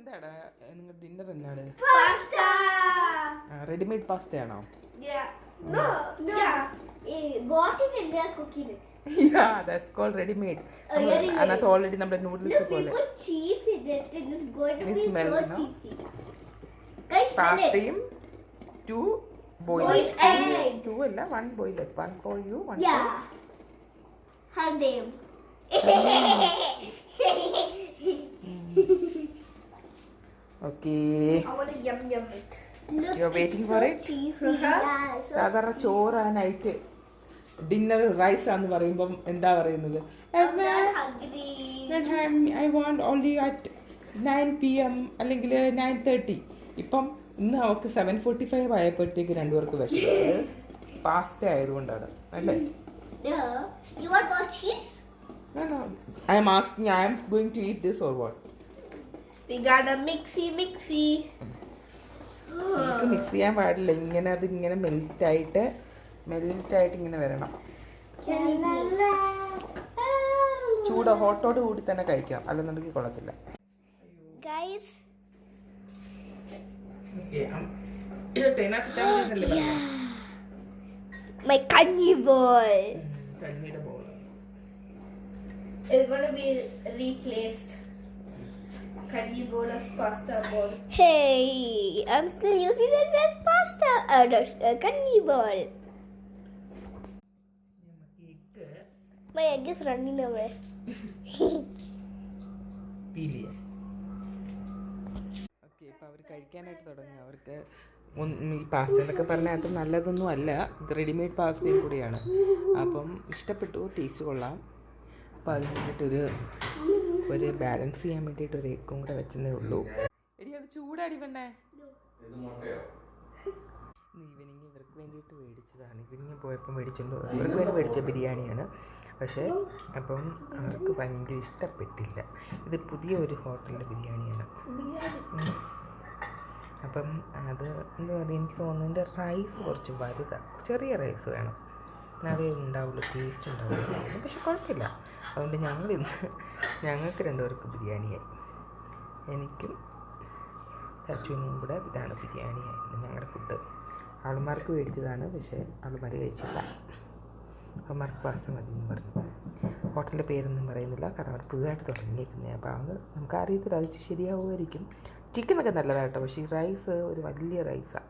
എന്താടാ നിങ്ങൾ ഡിന്നർ എന്നാണ്? Pasta. റെഡിമെയ്ഡ് പാസ്ത ആണോ? Yeah. No. Yeah. Bought it and they are cooking it. Yeah, that's called ready-made. അതിനകത്ത് already നമ്മുടെ noodles Look, we പോലെ put cheese in it and it's going to It be smells, so no? cheesy. Guys, smell it. പാസ്തയും 2 Boiled boiled egg. 2 അല്ല 1 boiled egg. 1 for you, 1 Yeah. Her name. Okay. I want to yum it. Look, You're waiting it's for so it? cheesy. Yeah, so സാധാരണ ചോറ് night dinner rice ആന്ന് പറയുമ്പം എന്താ പറയുന്നത്? I'm not hungry. I want only at 9 PM അല്ലെങ്കിൽ 9:30. ഇപ്പം ഇന്ന് അവർക്ക് 7:45 ആയപ്പോഴത്തേക്ക് രണ്ടുപേർക്ക് വിശക്കുന്നത് പാസ്ത ആയതുകൊണ്ടാണ് അല്ലേ? You want more cheese? No. I am asking, I am going to eat this or what? We got a mixy. Cheese mix ചെയ്യാൻ പാടില്ല. ഇങ്ങനെ അത് ഇങ്ങനെ മെൽറ്റായിട്ട് ഇങ്ങനെ വരണം. ഹോട്ടോട് കൂടി തന്നെ കഴിക്കാം, അല്ലെന്നുണ്ടെങ്കിൽ കൊള്ളത്തില്ല. Guys. My kanji bowl. It's gonna be replaced. Kanji bowl as pasta bowl. Hey, I'm still using it as pasta. Kanji bowl. My egg is running away. Okay, ഇപ്പം അവർ കഴിക്കാനായിട്ട് തുടങ്ങി. അവർക്ക് ഈ പാസ്ത എന്നൊക്കെ പറഞ്ഞാൽ അത് നല്ലതൊന്നും അല്ല, ഇത് റെഡിമെയ്ഡ് പാസ്തയും കൂടിയാണ്. അപ്പം ഇഷ്ടപ്പെട്ടു, ടേസ്റ്റ് കൊള്ളാം. അപ്പോൾ അതിന് വേണ്ടിയിട്ടൊരു ബാലൻസ് ചെയ്യാൻ വേണ്ടിയിട്ട് ഒരു എഗ്ഗും കൂടെ വെച്ചതേ ഉള്ളൂ. എടി അത് ചൂടാടി പെണ്ണേ. ഈവനിങ് ഇവർക്ക് വേണ്ടിയിട്ട് മേടിച്ചതാണ്. ഈവനിങ് പോയപ്പോൾ മേടിച്ചിട്ടുണ്ട്. ഇവർക്ക് വേണ്ടി മേടിച്ച ബിരിയാണിയാണ്. പക്ഷേ അപ്പം അവർക്ക് ഭയങ്കര ഇഷ്ടപ്പെട്ടില്ല. ഇത് പുതിയ ഒരു ഹോട്ടലിൻ്റെ ബിരിയാണിയാണ്. അപ്പം അത് എന്താ പറയുക, എനിക്ക് തോന്നുന്നതിൻ്റെ റൈസ് കുറച്ച് വലുതാണ്, ചെറിയ റൈസ് വേണം, എന്നാലേ ഉണ്ടാവുള്ളൂ, ടേസ്റ്റ് ഉണ്ടാവുള്ളൂ. പക്ഷെ കുഴപ്പമില്ല. അതുകൊണ്ട് ഞങ്ങൾക്ക് രണ്ടുപേർക്ക് ബിരിയാണിയായി. എനിക്കും ചച്ചുവിനും കൂടെ ഇതാണ് ബിരിയാണിയായിരുന്നു ഞങ്ങളുടെ ഫുഡ്. ആൾമാർക്ക് മേടിച്ചതാണ്, പക്ഷേ ആൾമാർ കഴിച്ചില്ല. ആൾമാർക്ക് പാസ്ത മതി എന്ന് പറഞ്ഞു. ഹോട്ടലിൻ്റെ പേരൊന്നും പറയുന്നില്ല, കാരണം അവർ പുതുതായിട്ട് തുടങ്ങിയിരിക്കുന്നത്. അപ്പോൾ അത് നമുക്കറിയത്തില്ല, അത് ശരിയാവുമായിരിക്കും. ചിക്കനൊക്കെ നല്ലതാണ് കേട്ടോ, പക്ഷേ ഈ റൈസ് ഒരു വലിയ റൈസാണ്.